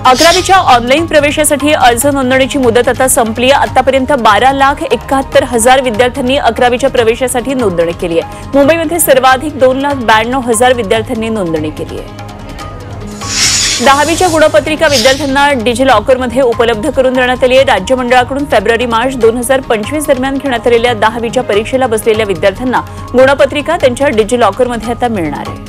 11वीच्या online प्रवेशासाठी अर्ज नोंदणीची मुदत आता संपली आहे। आतापर्यंत 12,71,000 विद्यार्थ्यांनी 11वीच्या प्रवेशासाठी नोंदणी केली आहे। मुंबईमध्ये सर्वाधिक 2,92,000 विद्यार्थ्यांनी नोंदणी केली आहे। 10वीच्या गुणपत्रिका विद्यार्थ्यांना डिजिलॉकरमध्ये उपलब्ध करून देण्यात आली आहे। राज्य मंडळाकडून फेब्रुवारी-मार्च 2025 दरम्यान घेण्यात आलेल्या 10वीच्या परीक्षेला बसलेल्या विद्यार्थ्यांना गुणपत्रिका त्यांच्या डिजिलॉकरमध्ये आता मिळणार आहे।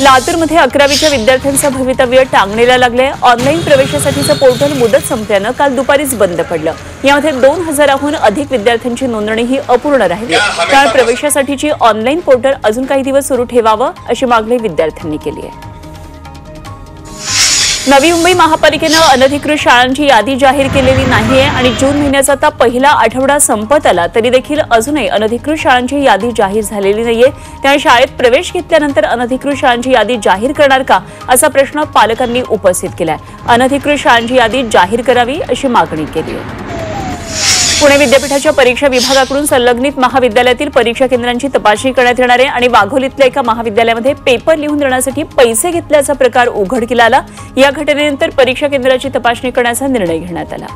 लातूरमध्ये 11वीच्या विद्यार्थ्यांचं भवितव्य टांगणीला लागले। ऑनलाईन प्रवेशासाठीचं पोर्टल मुदत संपल्यानं काल दुपारीच बंद पडलं। यामध्ये 2,000हून अधिक विद्यार्थ्यांची नोंदणी ही अपूर्ण राहिली। त्यामुळे प्रवेशासाठीची ऑनलाईन पोर्टल अजून काही दिवस सुरू ठेवावं अशी मागणी विद्यार्थ्यांनी केली आहे। नवी मुंबई महापालिकेनं अनधिकृत शाळांची यादी जाहीर केलेली नाहीये आणि जून महिन्याचा आता पहिला आठवडा संपत आला तरी देखील अजूनही अनधिकृत शाळांची यादी जाहीर झालेली नाहीये। त्यामुळे शाळेत प्रवेश घेतल्यानंतर अनधिकृत शाळांची यादी जाहीर करणार का असा प्रश्न पालकांनी उपस्थित केलाय। अनधिकृत शाळांची यादी जाहीर करावी अशी मागणी केली आहे। पुणे विद्यापीठाच्या परीक्षा विभागाकडून संलग्नित महाविद्यालयातील परीक्षा केंद्रांची तपासणी करण्यात येणार आहे आणि वाघोलीतल्या एका महाविद्यालयामध्ये पेपर लिहून देण्यासाठी पैसे घेतल्याचा प्रकार उघडकीला आला। या घटनेनंतर परीक्षा केंद्राची तपासणी करण्याचा निर्णय घेण्यात आला।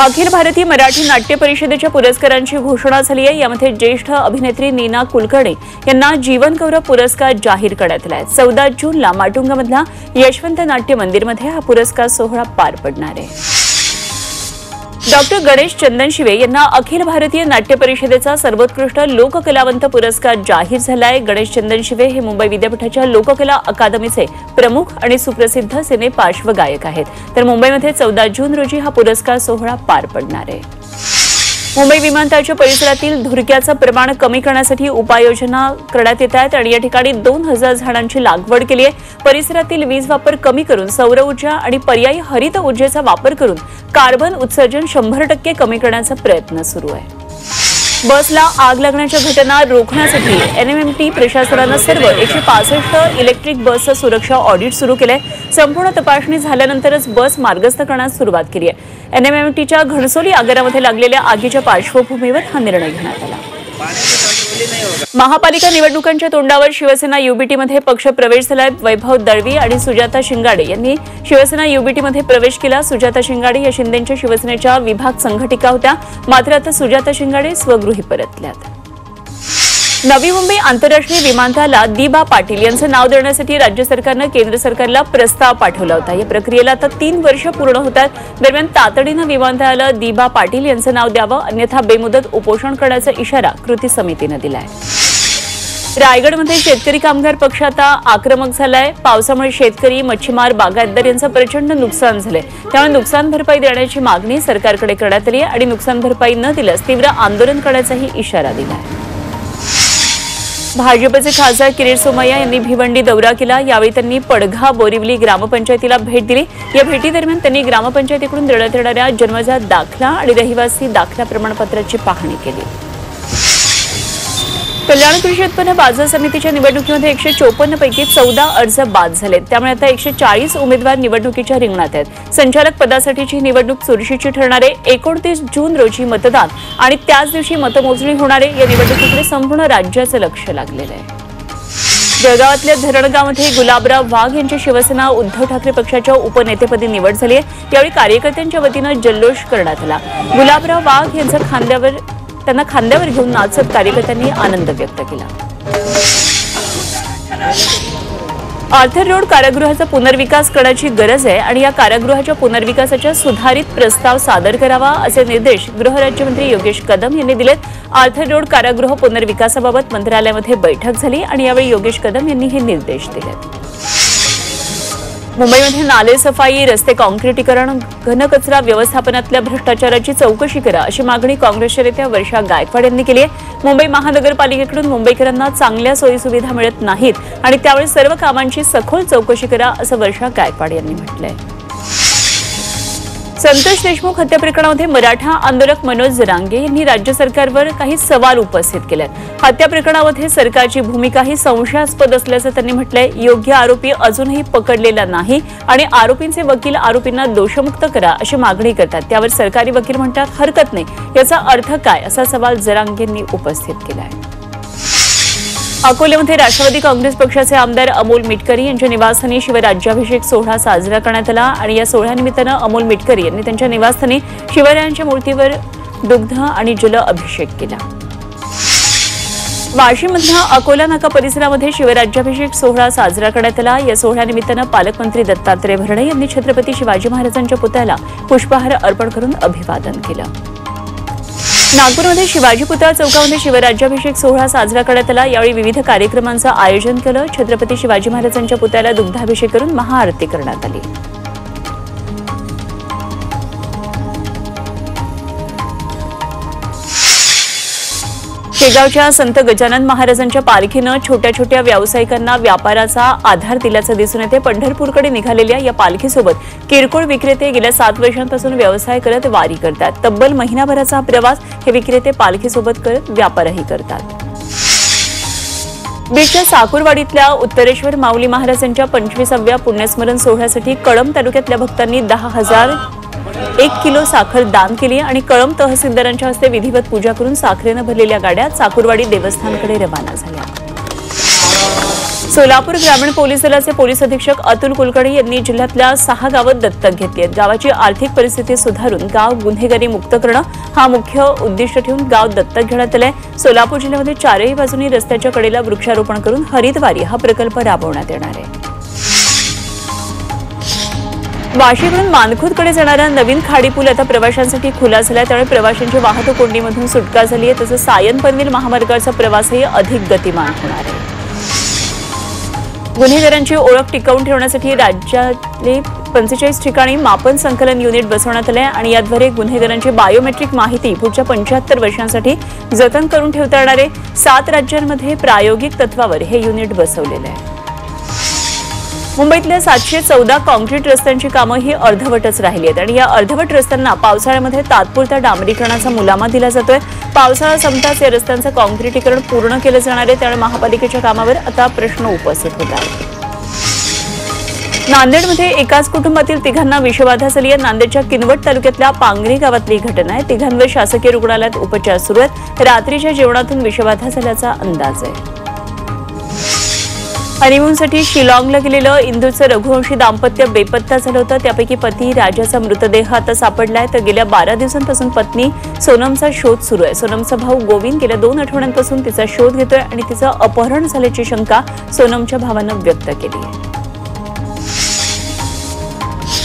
अखिल भारतीय मराठी नाट्य परिषदेच्या पुरस्कारांची घोषणा झाली आहे। यामध्ये ज्येष्ठ अभिनेत्री नीना कुलकर्णी यांना जीवन गौरव पुरस्कार जाहीर करण्यात आला आहे। 14 जूनला माटुंगामधल्या यशवंत नाट्य मंदिरमध्ये हा पुरस्कार सोहळा पार पडणार आहे। डॉक्टर गणेश चंदनशिवे यांना अखिल भारतीय नाट्य परिषदेचा सर्वोत्कृष्ट लोककलावंत पुरस्कार जाहीर झाला आहे। गणेश चंदनशिवे हे मुंबई विद्यापीठाच्या लोककला अकादमीचे प्रमुख आणि सुप्रसिद्ध सिने पार्श्वगायक आहेत। तर मुंबईमध्ये 14 जून रोजी हा पुरस्कार सोहळा पार पडणार आहे। मुंबई विमानतळाच्या परिसरातील धुरक्याचं प्रमाण कमी करण्यासाठी उपाययोजना करण्यात येत आहेत आणि या ठिकाणी 2,000 झाडांची लागवड केली आहे। परिसरातील वीज वापर कमी करून सौर ऊर्जा आणि पर्यायी हरित ऊर्जेचा वापर करून कार्बन उत्सर्जन 100% कमी करण्याचा प्रयत्न सुरू आहे। बसला आग लागण्याच्या घटना रोखण्यासाठी एनएमएमटी प्रशासनानं सर्व 165 इलेक्ट्रिक बसचं सुरक्षा ऑडिट सुरू केलंय। संपूर्ण तपासणी झाल्यानंतरच बस मार्गस्थ करण्यास सुरुवात केली आहे। एनएमएमटीच्या घणसोली आगारामध्ये लागलेल्या आगीच्या पार्श्वभूमीवर हा निर्णय घेण्यात आला। महापालिका निवडणुकांच्या तोंडावर शिवसेना युबीटीमध्ये पक्ष प्रवेश झालाय। वैभव दळवी आणि सुजाता शिंगाडे यांनी शिवसेना युबीटीमध्ये प्रवेश केला। सुजाता शिंगाडे या शिंदेच्या शिवसेनेच्या विभाग संघटिका होत्या, मात्र आता सुजाता शिंगाडे स्वगृही परतल्यात। नवी मुंबई आंतरराष्ट्रीय विमानतळाला दिबा पाटील यांचं नाव देण्यासाठी राज्य सरकारनं केंद्र सरकारला प्रस्ताव पाठवला होता। या प्रक्रियेला आता 3 वर्ष पूर्ण होतात। दरम्यान तातडीनं विमानतळाला दिबा पाटील यांचं नाव द्यावं, अन्यथा बेमुदत उपोषण करण्याचा इशारा कृती समितीनं दिलाय। रायगडमध्ये शेतकरी कामगार पक्ष आता आक्रमक झालाय। पावसामुळे शेतकरी, मच्छीमार, बागायतदार यांचं प्रचंड नुकसान झालंय। त्यामुळे नुकसान भरपाई देण्याची मागणी सरकारकडे करण्यात आली आहे आणि नुकसान भरपाई न दिल्यास तीव्र आंदोलन करण्याचाही इशारा दिलाय। भाजपचे खासदार किरीट सोमय्या यांनी भिवंडी दौरा केला। यावेळी त्यांनी पडघा बोरिवली ग्रामपंचायतीला भेट दिली। या भेटीदरम्यान त्यांनी ग्रामपंचायतीकडून देण्यात येणाऱ्या जन्मजात दाखला आणि रहिवासी दाखला प्रमाणपत्राची पाहणी केली। कल्याण कृषी उत्पन्न बाजार समितीच्या निवडणुकीमध्ये 154 पैकी 14 अर्ज बाद झालेत। त्यामुळे आता 140 उमेदवार निवडणुकीच्या रिंगणात आहेत। संचालक पदासाठीची निवडणूक चुरशीची ठरणार आहे। 29 जून रोजी मतदान आणि त्याच दिवशी मतमोजणी होणार आहे। या निवडणुकीकडे संपूर्ण राज्याचं लक्ष लागलेलं आहे। जळगावातल्या धरणगावमध्ये गुलाबराव वाघ यांची शिवसेना उद्धव ठाकरे पक्षाच्या उपनेतेपदी निवड झाली आहे। यावेळी कार्यकर्त्यांच्या वतीनं जल्लोष करण्यात आला। गुलाबराव वाघ यांचं त्यांना खांद्यावर घेऊन नाचत कार्यकर्त्यांनी आनंद व्यक्त केला। आर्थर रोड कारागृहाचा पुनर्विकास करण्याची गरज आहे आणि या कारागृहाच्या पुनर्विकासाचा सुधारित प्रस्ताव सादर करावा असे निर्देश गृहराज्यमंत्री योगेश कदम यांनी दिलेत। आर्थर रोड कारागृह पुनर्विकासाबाबत मंत्रालयामध्ये बैठक झाली आणि यावेळी योगेश कदम यांनी हे निर्देश दिलेत। मुंबईमध्ये नाले सफाई, रस्ते काँक्रिटीकरण, घनकचरा व्यवस्थापनातल्या भ्रष्टाचाराची चौकशी करा अशी मागणी काँग्रेसच्या नेत्या वर्षा गायकवाड यांनी केली आहे। मुंबई महानगरपालिकेकडून मुंबईकरांना चांगल्या सोयीसुविधा मिळत नाहीत आणि त्यामुळे सर्व कामांची सखोल चौकशी करा असं वर्षा गायकवाड यांनी म्हटलंय। संतोष देशमुख हत्या प्रकरणामध्ये मराठा आंदोलक मनोज जरांगे यांनी राज्य सरकारवर काही सवाल उपस्थित केलेत। हत्या प्रकरणामध्ये सरकारची भूमिकाही संशयास्पद असल्याचं त्यांनी म्हटलंय। योग्य आरोपी अजूनही पकडलेला नाही आणि आरोपींचे वकील आरोपींना दोषमुक्त करा अशी मागणी करतात। त्यावर सरकारी वकील म्हणतात हरकत नाही, याचा अर्थ काय असा सवाल जरांगेंनी उपस्थित केलाय। अकोल्यामध्ये राष्ट्रवादी काँग्रेस पक्षाचे आमदार अमोल मिटकरी यांच्या निवासस्थानी शिवराज्याभिषेक सोहळा साजरा करण्यात आला आणि या सोहळ्यानिमित्तानं अमोल मिटकरी यांनी त्यांच्या निवासस्थानी शिवरायांच्या मूर्तीवर दुग्ध आणि जल अभिषेक केला। वाशीमधल्या अकोला नाका परिसरामध्ये शिवराज्याभिषेक सोहळा साजरा करण्यात आला। या सोहळ्यानिमित्तानं पालकमंत्री दत्तात्रय भरणे यांनी छत्रपती शिवाजी महाराजांच्या पुतळ्याला पुष्पहार अर्पण करून अभिवादन केलं। नागपूरमध्ये शिवाजी पुतळा चौकामध्ये शिवराज्याभिषेक सोहळा साजरा करण्यात आला। यावेळी विविध कार्यक्रमांचं आयोजन केलं। छत्रपती शिवाजी महाराजांच्या पुतळ्याला दुग्धाभिषेक करून महाआरती करण्यात आली। शेगावच्या संत गजानन महाराजांच्या पालखीनं छोट्या छोट्या व्यावसायिकांना व्यापाराचा आधार दिल्याचं दिसून येते। पंढरपूरकडे निघालेल्या या पालखीसोबत किरकोळ विक्रेते गेल्या 7 वर्षांपासून व्यवसाय करत वारी करतात। तब्बल महिनाभराचा हा प्रवास हे विक्रेते पालखीसोबत करत व्यापारही करतात। बीडच्या साकुरवाडीतल्या उत्तरेश्वर माऊली महाराजांच्या 25व्या पुण्यस्मरण सोहळ्यासाठी कळंब तालुक्यातल्या भक्तांनी 10,001 किलो साखर दान केली आणि कळंब तहसीलदारांच्या हस्ते विधिवत पूजा करून साखरेनं भरलेल्या गाड्या साकुरवाडी देवस्थानकडे रवाना झाल्या। सोलापूर ग्रामीण पोलीस दलाचे पोलीस अधीक्षक अतुल कुलकर्णी यांनी जिल्ह्यातल्या 6 गावं दत्तक घेतली आहेत। गावाची आर्थिक परिस्थिती सुधारून गाव गुन्हेगारी मुक्त करणं हा मुख्य उद्दिष्ट ठेवून गाव दत्तक घेण्यात आलंय। सोलापूर जिल्ह्यामध्ये 4ही बाजूनी रस्त्याच्या कडेला वृक्षारोपण करून हरितवारी हा प्रकल्प राबवण्यात येणार आहे। वाशीकडून मानखुर्दकडे जाणारा नवीन खाडी पूल आता प्रवाशांसाठी खुला झाला, त्यामुळे प्रवाशांची वाहतूक कोंडीमधून सुटका झाली आहे। तसंच सायन पनवेल महामार्गाचा प्रवासही अधिक गतिमान होणार आहे। गुन्हेगारांची ओळख टिकवून ठेवण्यासाठी राज्यातले 45 ठिकाणी मापन संकलन युनिट बसवण्यात आले आणि याद्वारे गुन्हेगारांची बायोमेट्रिक माहिती पुढच्या 75 वर्षांसाठी जतन करून ठेवता येणार आहे। 7 राज्यांमध्ये प्रायोगिक तत्वावर हे युनिट बसवलेले आहे। मुंबईतल्या 714 कॉन्क्रीट रस्त्यांची कामं ही अर्धवटच राहिली आहेत आणि या अर्धवट रस्त्यांना पावसाळ्यामध्ये तात्पुरत्या डांबरीकरणाचा मुलामा दिला जातोय। पावसाळा संपताच या रस्त्यांचं कॉन्क्रिटीकरण पूर्ण केलं जाणार आहे, त्यामुळे महापालिकेच्या कामावर आता प्रश्न उपस्थित होत आहेत। नांदेडमध्ये एकाच कुटुंबातील 3घांना विषबाधा झाली आहे। नांदेडच्या किनवट तालुक्यातल्या पांगरी गावातली घटना आहे। 3घांवर शासकीय रुग्णालयात उपचार सुरू आहेत। रात्रीच्या जेवणातून विषबाधा झाल्याचा अंदाज आहे। हनीमूनसाठी शिलाँगला गेलेलं इंदूरचं रघुवंशी दाम्पत्य बेपत्ता झालं होतं। त्यापैकी पती राजाचा मृतदेह आता सापडलाय, तर गेल्या 12 दिवसांपासून पत्नी सोनमचा शोध सुरू आहे। सोनमचा भाऊ गोविंद गेल्या 2 आठवड्यांपासून तिचा शोध घेतोय आणि तिचं अपहरण झाल्याची शंका सोनमच्या भावानं व्यक्त केली आहे।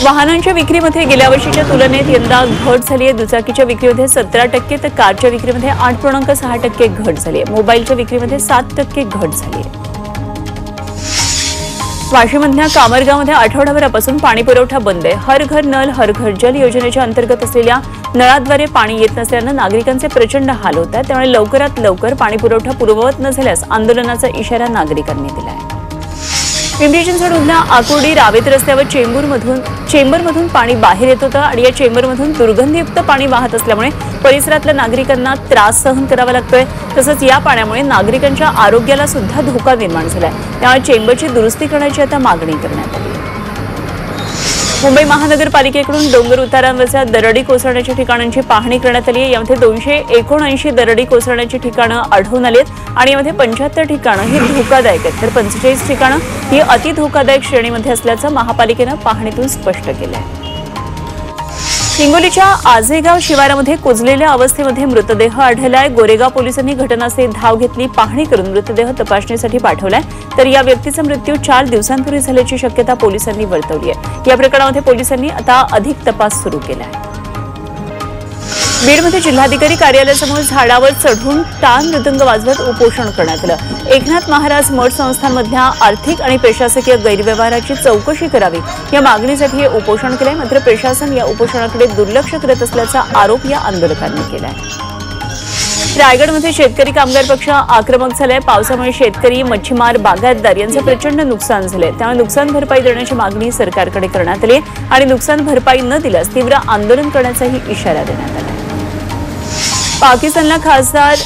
वाहनांच्या विक्रीमध्ये गेल्या वर्षीच्या तुलनेत यंदा घट झाली आहे। दुचाकीच्या विक्रीमध्ये 17% तर कारच्या विक्रीमध्ये 8.6% घट झाली आहे। मोबाईलच्या विक्रीमध्ये 7% घट झाली आहे। वाशीमधल्या कामरगावमध्ये आठवडाभरापासून पाणी पुरवठा बंद आहे। हर घर नल हर घर जल योजनेच्या अंतर्गत असलेल्या नळाद्वारे पाणी येत नसल्यानं नागरिकांचे प्रचंड हाल होत आहेत, त्यामुळे लवकरात लवकर पाणी पुरवठा पूर्ववत न झाल्यास आंदोलनाचा इशारा नागरिकांनी दिला आहे। पिंपरी चिंचवडमधल्या आकुर्डी रावेत रस्त्यावर चेंबरमधून पाणी बाहेर येत होतं आणि या चेंबरमधून दुर्गंधीयुक्त पाणी वाहत असल्यामुळे परिसरातल्या नागरिकांना त्रास सहन करावा लागतोय। तसंच या पाण्यामुळे नागरिकांच्या आरोग्याला सुद्धा धोका निर्माण झालाय, त्यामुळे चेंबरची दुरुस्ती करण्याची आता मागणी करण्यात आली आहे। मुंबई महानगरपालिकेकडून डोंगर उतारांवरच्या दरडी कोसळण्याच्या ठिकाणांची पाहणी करण्यात आली आहे। यामध्ये 279 दरडी कोसळण्याची ठिकाणं आढळून आली आहेत आणि यामध्ये 75 ठिकाणं ही धोकादायक आहेत, तर 45 ठिकाणं ही अति धोकादायक श्रेणीमध्ये असल्याचं महापालिकेनं पाहणीतून स्पष्ट केलं आहे। हिंगोलीच्या आजेगाव शिवारामध्ये कुजलेल्या अवस्थेमध्ये मृतदेह आढळलाय। गोरेगाव पोलिसांनी घटनास्थळी धाव घेतली, पाहणी करून मृतदेह तपासणीसाठी पाठवलाय, तर या व्यक्तीचा मृत्यू 4 दिवसांपूर्वी झाल्याची शक्यता पोलिसांनी वर्तवली आहे। या प्रकरणामध्ये पोलिसांनी आता अधिक तपास सुरू केला आहे। बीडमध्ये जिल्हाधिकारी कार्यालयासमोर झाडावर चढून टाळ मृदंग वाजवत उपोषण करण्यात आलं। एकनाथ महाराज मठ संस्थांमधल्या आर्थिक आणि प्रशासकीय गैरव्यवहाराची चौकशी करावी या मागणीसाठी हे उपोषण केलंय, मात्र प्रशासन या उपोषणाकडे दुर्लक्ष करत असल्याचा आरोप या आंदोलकांनी केलाय। रायगडमध्ये शेतकरी कामगार पक्ष आक्रमक झालाय। पावसामुळे शेतकरी, मच्छीमार, बागायतदार यांचं प्रचंड नुकसान झालंय, त्यामुळे नुकसान भरपाई देण्याची मागणी सरकारकडे करण्यात आली आणि नुकसान भरपाई न दिल्यास तीव्र आंदोलन करण्याचाही इशारा देण्यात आला। पाकिस्तानला खासदार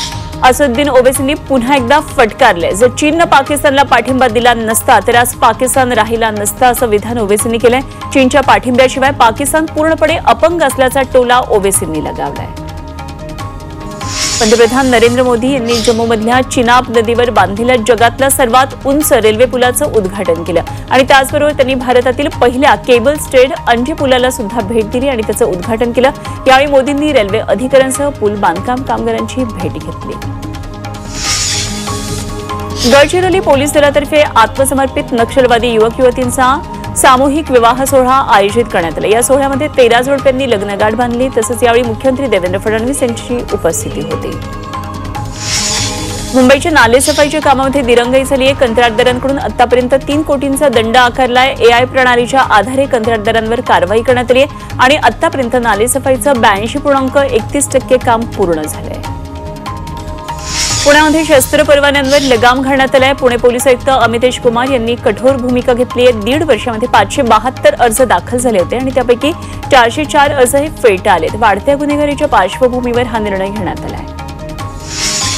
असदुद्दीन ओवैसींनी पुन्हा एकदा फटकारले। जर चीननं पाकिस्तानला पाठिंबा दिला नसता तर आज पाकिस्तान राहिला नसता, असं विधान ओवैसींनी केलंय। चीनच्या पाठिंब्याशिवाय पाकिस्तान पूर्णपणे अपंग असल्याचा टोला ओवैसींनी लगावलाय। पंतप्रधान नरेंद्र मोदी यांनी जम्मूमधल्या चिनाब नदीवर बांधलेल्या जगातल्या सर्वात उंच रेल्वे पुलाचं उद्घाटन केलं आणि त्याचबरोबर त्यांनी भारतातील पहिल्या केबल स्टेड अंजी पुलाला सुद्धा भेट दिली आणि त्याचं उद्घाटन केलं। यावेळी मोदींनी रेल्वे अधिकाऱ्यांसह पूल बांधकाम कामगारांची भेट घेतली। गडचिरोली पोलीस दलातर्फे आत्मसमर्पित नक्षलवादी युवक युवतींचा सामूहिक विवाह सोहळा आयोजित करण्यात आला। या सोहळ्यामध्ये 13 जोडप्यांनी लग्नगाठ बांधली। तसंच यावेळी मुख्यमंत्री देवेंद्र फडणवीस यांची उपस्थिती होती। मुंबईच्या नालेसफाईच्या कामामध्ये दिरंगाई झाली आहे। कंत्राटदारांकडून आतापर्यंत 3 कोटींचा दंड आकारलाय। एआय प्रणालीच्या आधारे कंत्राटदारांवर कारवाई करण्यात आली आहे आणि आतापर्यंत नालेसफाईचं 82.31% काम पूर्ण झालंय। पुण्यामध्ये शस्त्र परवान्यांवर लगाम घालण्यात आलाय। पुणे पोलीस आयुक्त अमितेश कुमार यांनी कठोर भूमिका घेतली आहे। 1.5 वर्षामध्ये 572 अर्ज दाखल झाले होते आणि त्यापैकी 404 अर्ज हे फेटा आलेत। वाढत्या गुन्हेगारीच्या पार्श्वभूमीवर हा निर्णय घेण्यात आलाय।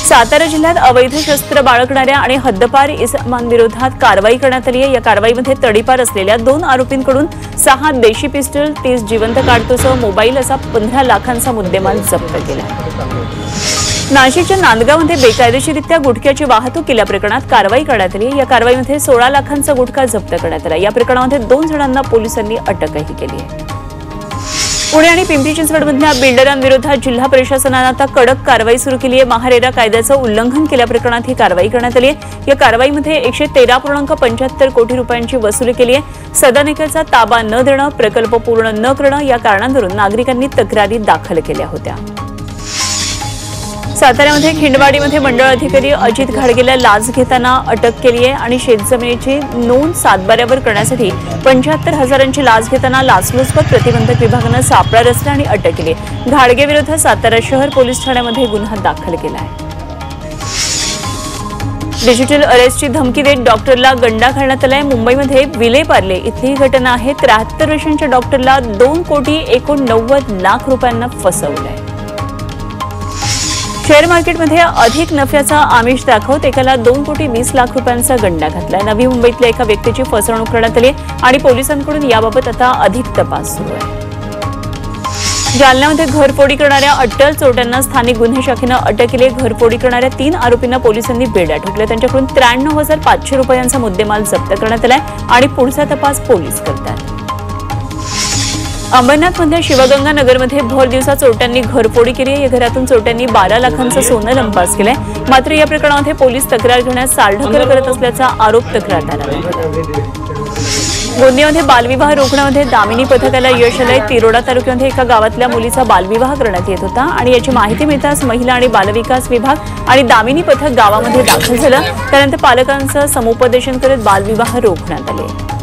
सातारा जिल्ह्यात अवैध शस्त्र बाळगणाऱ्या आणि हद्दपार इसमांविरोधात कारवाई करण्यात आली आहे। या कारवाईमध्ये तडीपार असलेल्या 2 आरोपींकडून 6 देशी पिस्टल, 30 जिवंत काडतुसं, मोबाईल असा 15 लाखांचा मुद्देमाल जप्त केला। नाशिकच्या नांदगावमध्ये बेकायदेशीररित्या गुटख्याची वाहतूक केल्याप्रकरणात कारवाई करण्यात आली। या कारवाईमध्ये 16 लाखांचा गुटखा जप्त करण्यात आला। या प्रकरणामध्ये 2 जणांना पोलिसांनी अटकही केली आहे। पुणे आणि पिंपरी चिंचवडमधल्या बिल्डरांविरोधात जिल्हा प्रशासनानं आता कडक कारवाई सुरू केली आहे। महारेरा कायद्याचं उल्लंघन केल्याप्रकरणात ही कारवाई करण्यात आली आहे। या कारवाईमध्ये 113.75 कोटी रुपयांची वसुली केली आहे। सदनिकेचा ताबा न देणं, प्रकल्प पूर्ण न करणं या कारणांवरून नागरिकांनी तक्रारी दाखल केल्या होत्या। साताऱ्यामध्ये खिंडवाडीमध्ये मंडळ अधिकारी अजित घाडगेला लाच घेताना अटक केली आहे आणि शेतजमिनीची नोंद सातबाऱ्यावर करण्यासाठी 75,000ची लाच घेताना लाचलुचपत प्रतिबंधक विभागानं सापळा रचला आणि अटक केली। घाडगे विरोधात सातारा शहर पोलीस ठाण्यामध्ये गुन्हा दाखल केला आहे। डिजिटल अरेस्टची धमकी देत डॉक्टरला गंडा घालण्यात आलाय। मुंबईमध्ये विलेपार्ले इथली घटना आहे। 73 वर्षांच्या डॉक्टरला 2,89 लाख रुपयांना फसवलंय। शेअर मार्केटमध्ये अधिक नफ्याचा आमिष दाखवत एकाला 2,20 लाख रुपयांचा गंडा घातलाय। नवी मुंबईतल्या एका व्यक्तीची फसवणूक करण्यात आली आणि पोलिसांकडून याबाबत आता अधिक तपास सुरू आहे। जालन्यामध्ये घरफोडी करणाऱ्या अट्टल चोरट्यांना स्थानिक गुन्हे शाखेनं अटक केली। घरफोडी करणाऱ्या 3 आरोपींना पोलिसांनी बेड्या ठोकल्या। त्यांच्याकडून 93,500 रुपयांचा मुद्देमाल जप्त करण्यात आलाय आणि पुढचा तपास पोलीस करतात। अंबरनाथमधल्या शिवगंगा नगरमध्ये भर दिवसा चोरट्यांनी घरफोडी केली आहे। या घरातून चोरट्यांनी 12 लाखांचं सोनं लंपास केलंय। मात्र या प्रकरणामध्ये पोलीस तक्रार घेण्यास चालढकल करत असल्याचा आरोप तक्रारदारांनी केला। गोंदियामध्ये बालविवाह रोखण्यामध्ये दामिनी पथकाला यश आलंय। तिरोडा तालुक्यामध्ये एका गावातल्या मुलीचा बालविवाह करण्यात येत होता आणि याची माहिती मिळताच महिला आणि बालविकास विभाग आणि दामिनी पथक गावामध्ये दाखल झालं। त्यानंतर पालकांचं समुपदेशन करत बालविवाह रोखण्यात आले।